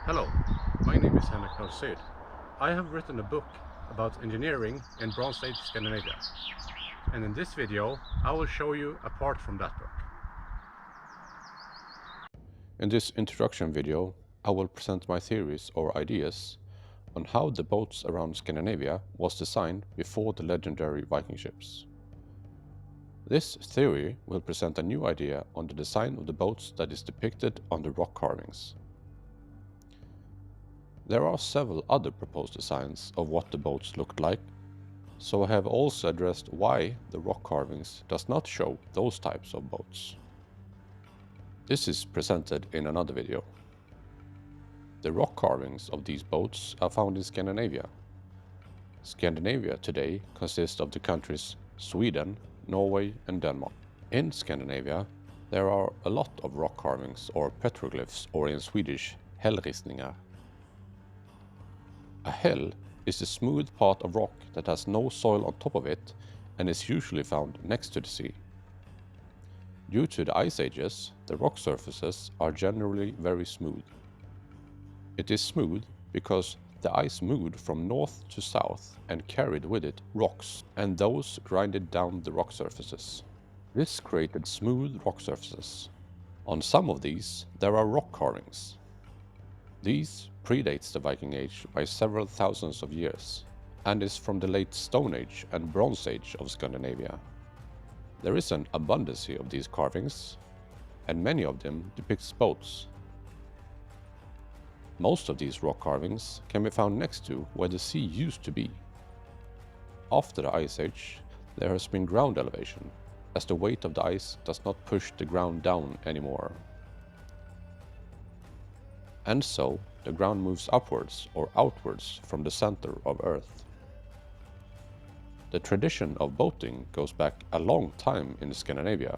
Hello, my name is Henrik Nordsyd. I have written a book about engineering in Bronze Age Scandinavia, and in this video I will show you a part from that book. In this introduction video, I will present my theories or ideas on how the boats around Scandinavia was designed before the legendary Viking ships. This theory will present a new idea on the design of the boats that is depicted on the rock carvings. There are several other proposed designs of what the boats looked like, so I have also addressed why the rock carvings does not show those types of boats. This is presented in another video. The rock carvings of these boats are found in Scandinavia. Scandinavia today consists of the countries Sweden, Norway and Denmark. In Scandinavia, there are a lot of rock carvings or petroglyphs, or in Swedish, hällristningar. A häll is a smooth part of rock that has no soil on top of it and is usually found next to the sea. Due to the ice ages, the rock surfaces are generally very smooth. It is smooth because the ice moved from north to south and carried with it rocks, and those grinded down the rock surfaces. This created smooth rock surfaces. On some of these, there are rock carvings. These predates the Viking Age by several thousands of years, and is from the late Stone Age and Bronze Age of Scandinavia. There is an abundance of these carvings, and many of them depict boats. Most of these rock carvings can be found next to where the sea used to be. After the Ice Age, there has been ground elevation, as the weight of the ice does not push the ground down anymore. And so, the ground moves upwards or outwards from the center of Earth. The tradition of boating goes back a long time in Scandinavia,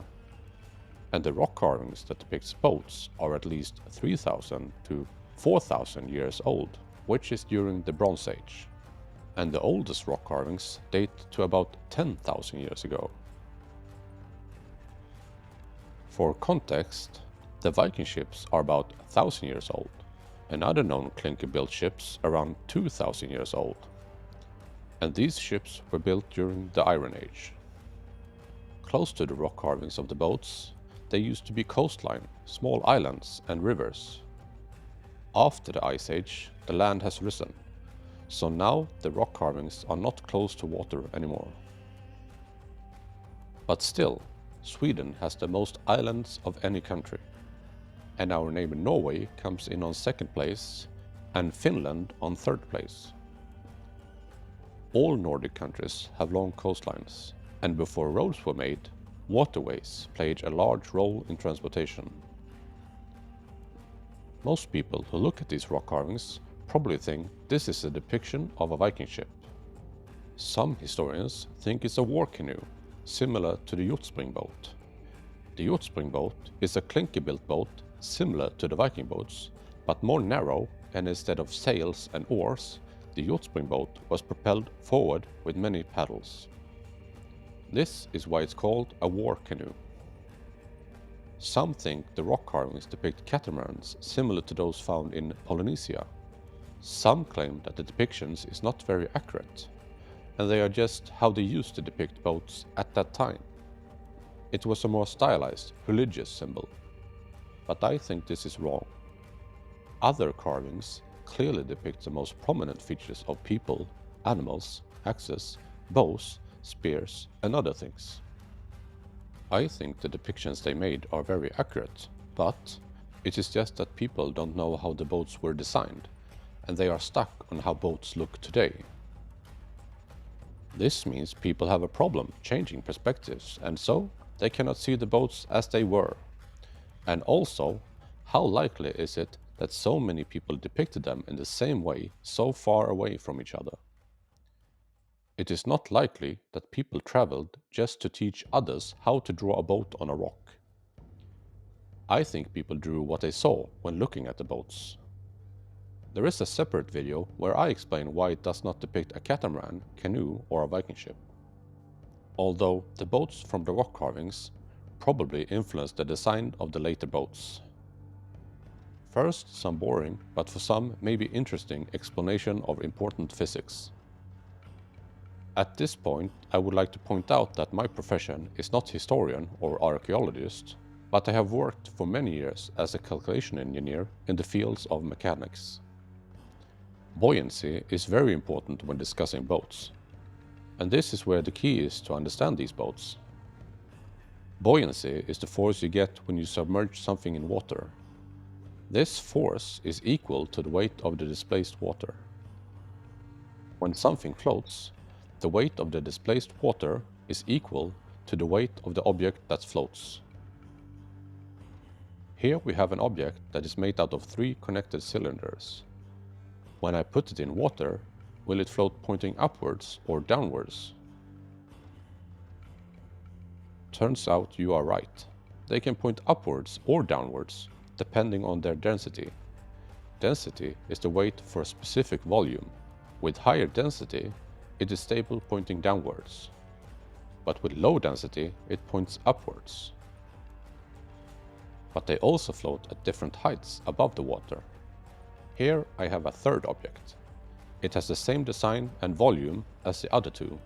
and the rock carvings that depict boats are at least 3,000 to 4,000 years old, which is during the Bronze Age, and the oldest rock carvings date to about 10,000 years ago. For context, the Viking ships are about 1,000 years old, and other known clinker-built ships around 2,000 years old, and these ships were built during the Iron Age. Close to the rock carvings of the boats, there used to be coastline, small islands and rivers. After the Ice Age, the land has risen, so now the rock carvings are not close to water anymore. But still, Sweden has the most islands of any country, and our neighbor Norway comes in on second place, and Finland on third place. All Nordic countries have long coastlines, and before roads were made, waterways played a large role in transportation. Most people who look at these rock carvings probably think this is a depiction of a Viking ship. Some historians think it's a war canoe, similar to the boat. The boat is a clinker-built boat similar to the Viking boats, but more narrow, and instead of sails and oars, the boat was propelled forward with many paddles. This is why it's called a war canoe. Some think the rock carvings depict catamarans similar to those found in Polynesia. Some claim that the depictions is not very accurate, and they are just how they used to depict boats at that time. It was a more stylized, religious symbol. But I think this is wrong. Other carvings clearly depict the most prominent features of people, animals, axes, bows, spears, and other things. I think the depictions they made are very accurate, but it is just that people don't know how the boats were designed, and they are stuck on how boats look today. This means people have a problem changing perspectives, and so they cannot see the boats as they were. And also, how likely is it that so many people depicted them in the same way so far away from each other? It is not likely that people traveled just to teach others how to draw a boat on a rock. I think people drew what they saw when looking at the boats. There is a separate video where I explain why it does not depict a catamaran, canoe, or a Viking ship. Although the boats from the rock carvings probably influenced the design of the later boats. First, some boring, but for some maybe interesting explanation of important physics. At this point, I would like to point out that my profession is not historian or archaeologist, but I have worked for many years as a calculation engineer in the fields of mechanics. Buoyancy is very important when discussing boats, and this is where the key is to understand these boats. Buoyancy is the force you get when you submerge something in water. This force is equal to the weight of the displaced water. When something floats, the weight of the displaced water is equal to the weight of the object that floats. Here we have an object that is made out of 3 connected cylinders. When I put it in water, will it float pointing upwards or downwards? Turns out you are right. They can point upwards or downwards, depending on their density. Density is the weight for a specific volume. With higher density, it is stable pointing downwards. But with low density, it points upwards. But they also float at different heights above the water. Here I have a third object. It has the same design and volume as the other 2,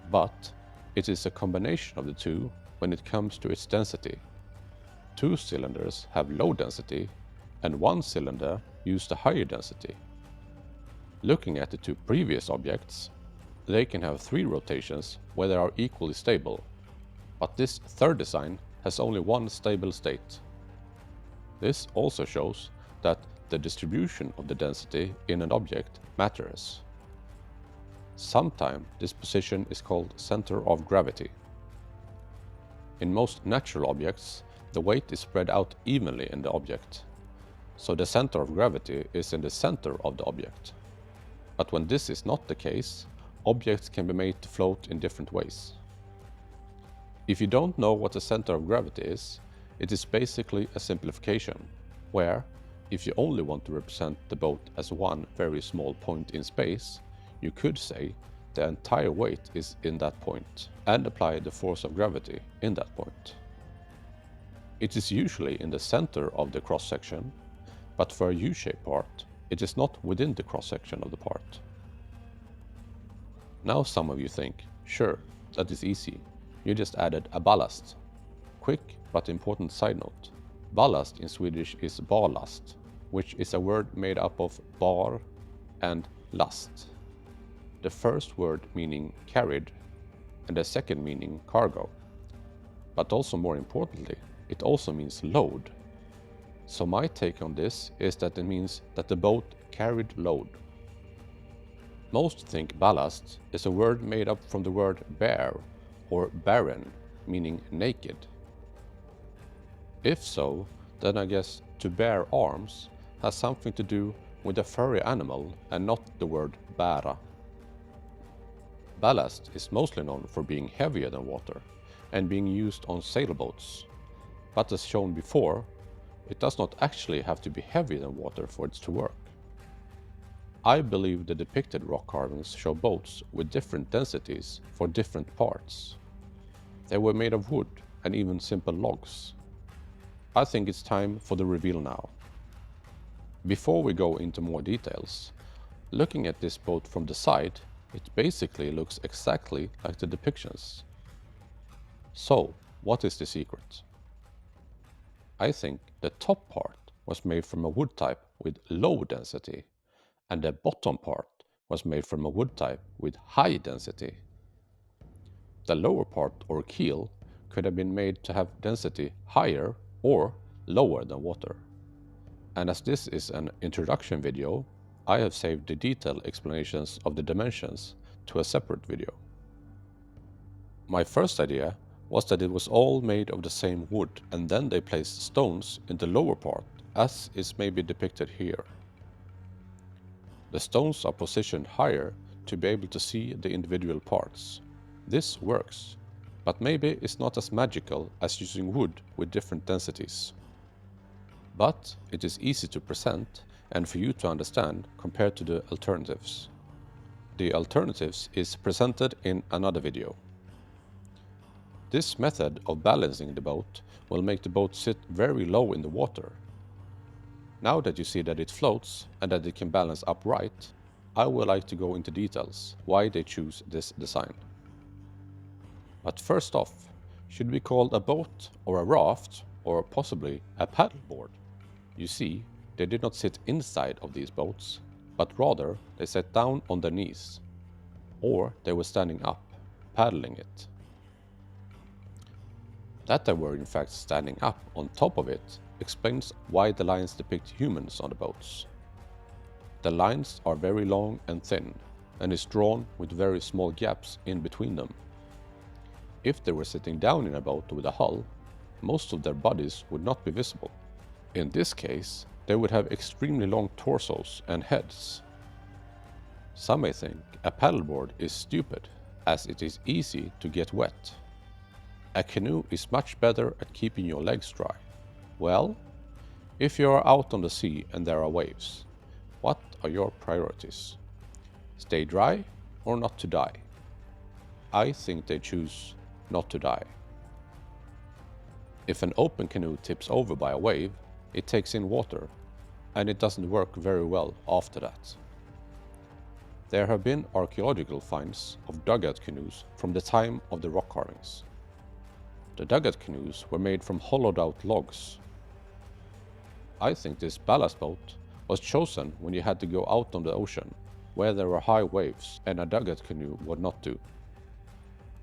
but it is a combination of the 2 when it comes to its density. 2 cylinders have low density, and 1 cylinder used a higher density. Looking at the 2 previous objects, they can have 3 rotations where they are equally stable, but this third design has only 1 stable state. This also shows that the distribution of the density in an object matters. Sometimes this position is called center of gravity. In most natural objects, the weight is spread out evenly in the object, so the center of gravity is in the center of the object. But when this is not the case, objects can be made to float in different ways. If you don't know what the center of gravity is, it is basically a simplification, where, if you only want to represent the boat as one very small point in space, you could say the entire weight is in that point, and apply the force of gravity in that point. It is usually in the center of the cross-section, but for a U-shaped part, it is not within the cross-section of the part. Now some of you think, sure, that is easy, you just added a ballast. Quick but important side note, ballast in Swedish is barlast, which is a word made up of bar and last. The first word meaning carried, and the second meaning cargo. But also more importantly, it also means load. So my take on this is that it means that the boat carried load. Most think ballast is a word made up from the word bare or barren, meaning naked. If so, then I guess to bear arms has something to do with a furry animal and not the word bära. Ballast is mostly known for being heavier than water and being used on sailboats. But as shown before, it does not actually have to be heavier than water for it to work. I believe the depicted rock carvings show boats with different densities for different parts. They were made of wood and even simple logs. I think it's time for the reveal now. Before we go into more details, looking at this boat from the side, it basically looks exactly like the depictions. So, what is the secret? I think the top part was made from a wood type with low density, and the bottom part was made from a wood type with high density. The lower part or keel could have been made to have density higher or lower than water. And as this is an introduction video, I have saved the detailed explanations of the dimensions to a separate video. My first idea was that it was all made of the same wood, and then they placed stones in the lower part, as is maybe depicted here. The stones are positioned higher to be able to see the individual parts. This works, but maybe it's not as magical as using wood with different densities. But it is easy to present and for you to understand compared to the alternatives. The alternatives is presented in another video. This method of balancing the boat will make the boat sit very low in the water. Now that you see that it floats and that it can balance upright, I would like to go into details why they choose this design. But first off, should it be called a boat or a raft or possibly a paddleboard? You see, they did not sit inside of these boats, but rather they sat down on their knees, or they were standing up, paddling it. That they were in fact standing up on top of it explains why the lines depict humans on the boats. The lines are very long and thin, and is drawn with very small gaps in between them. If they were sitting down in a boat with a hull, most of their bodies would not be visible. In this case, they would have extremely long torsos and heads. Some may think a paddleboard is stupid, as it is easy to get wet. A canoe is much better at keeping your legs dry. Well, if you are out on the sea and there are waves, what are your priorities? Stay dry or not to die? I think they choose not to die. If an open canoe tips over by a wave, it takes in water, and it doesn't work very well after that. There have been archaeological finds of dugout canoes from the time of the rock carvings. The dugout canoes were made from hollowed out logs. I think this ballast boat was chosen when you had to go out on the ocean, where there were high waves and a dugout canoe would not do.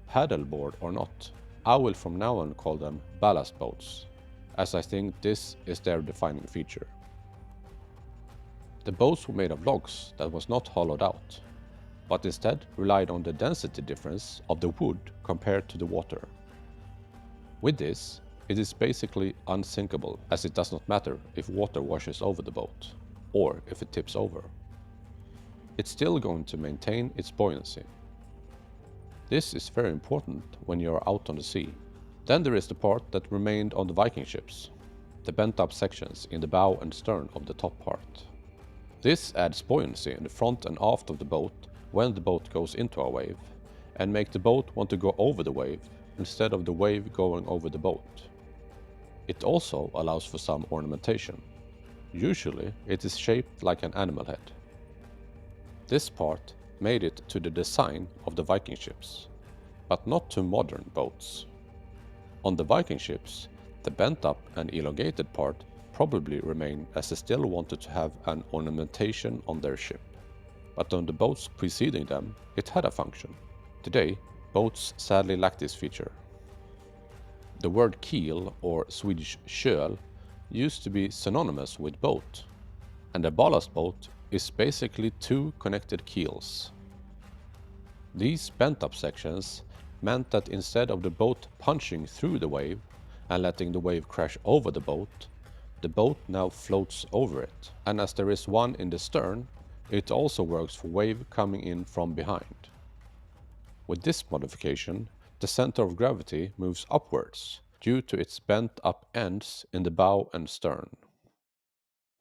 Paddleboard or not, I will from now on call them ballast boats, as I think this is their defining feature. The boats were made of logs that was not hollowed out, but instead relied on the density difference of the wood compared to the water. With this, it is basically unsinkable, as it does not matter if water washes over the boat, or if it tips over. It's still going to maintain its buoyancy. This is very important when you are out on the sea. Then there is the part that remained on the Viking ships, the bent up sections in the bow and stern of the top part. This adds buoyancy in the front and aft of the boat when the boat goes into a wave, and make the boat want to go over the wave instead of the wave going over the boat. It also allows for some ornamentation. Usually it is shaped like an animal head. This part made it to the design of the Viking ships, but not to modern boats. On the Viking ships, the bent up and elongated part probably remain, as they still wanted to have an ornamentation on their ship. But on the boats preceding them, it had a function. Today, boats sadly lack this feature. The word keel, or Swedish köl, used to be synonymous with boat, and a ballast boat is basically two connected keels. These bent up sections meant that instead of the boat punching through the wave and letting the wave crash over the boat now floats over it, and as there is one in the stern, it also works for wave coming in from behind. With this modification, the center of gravity moves upwards due to its bent up ends in the bow and stern.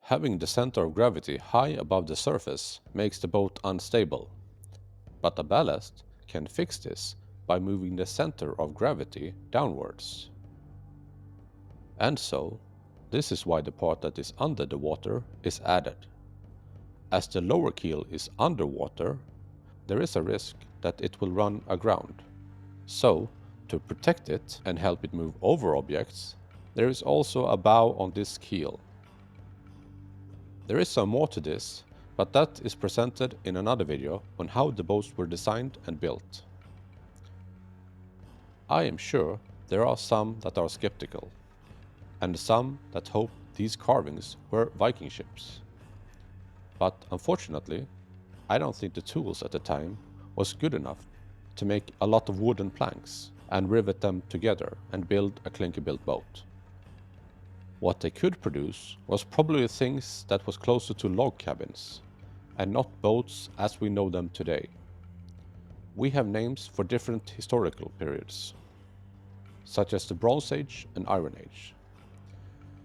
Having the center of gravity high above the surface makes the boat unstable, but a ballast can fix this by moving the center of gravity downwards. And so, this is why the part that is under the water is added. As the lower keel is underwater, there is a risk that it will run aground. So, to protect it and help it move over objects, there is also a bow on this keel. There is some more to this, but that is presented in another video on how the boats were designed and built. I am sure there are some that are skeptical, and some that hope these carvings were Viking ships. But unfortunately, I don't think the tools at the time was good enough to make a lot of wooden planks and rivet them together and build a clinker-built boat. What they could produce was probably things that was closer to log cabins, and not boats as we know them today. We have names for different historical periods, such as the Bronze Age and Iron Age.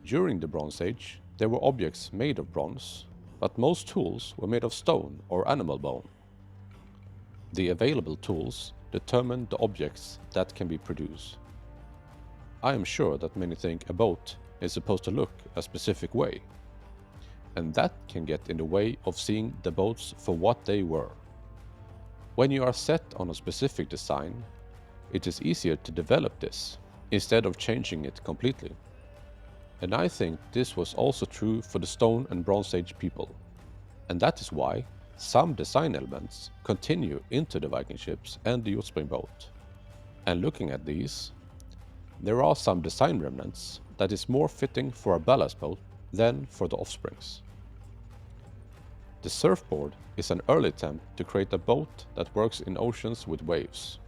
During the Bronze Age, there were objects made of bronze, but most tools were made of stone or animal bone. The available tools determine the objects that can be produced. I am sure that many think a boat is supposed to look a specific way. and that can get in the way of seeing the boats for what they were. When you are set on a specific design, it is easier to develop this instead of changing it completely. And I think this was also true for the Stone and Bronze Age people. And that is why some design elements continue into the Viking ships and the Jutspring boat. And looking at these, there are some design remnants that is more fitting for a ballast boat than for the offsprings. The surfboard is an early attempt to create a boat that works in oceans with waves.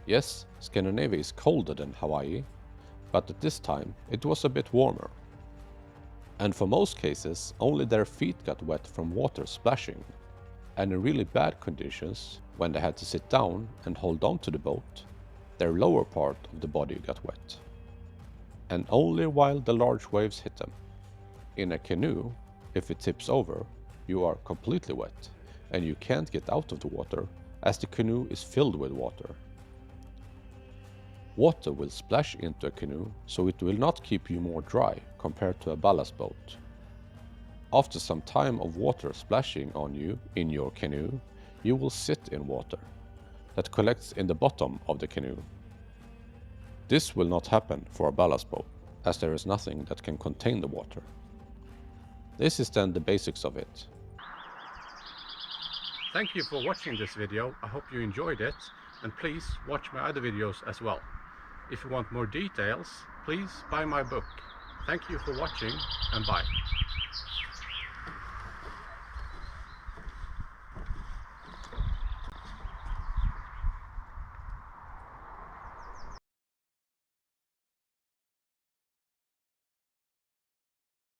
Yes, Scandinavia is colder than Hawaii, but at this time it was a bit warmer. And for most cases, only their feet got wet from water splashing, and in really bad conditions, when they had to sit down and hold on to the boat, their lower part of the body got wet. And only while the large waves hit them. In a canoe, if it tips over, you are completely wet, and you can't get out of the water as the canoe is filled with water. Water will splash into a canoe, so it will not keep you more dry compared to a ballast boat. After some time of water splashing on you in your canoe, you will sit in water that collects in the bottom of the canoe. This will not happen for a ballast boat, as there is nothing that can contain the water. This is then the basics of it. Thank you for watching this video. I hope you enjoyed it, and please watch my other videos as well. If you want more details, please buy my book. Thank you for watching, and bye.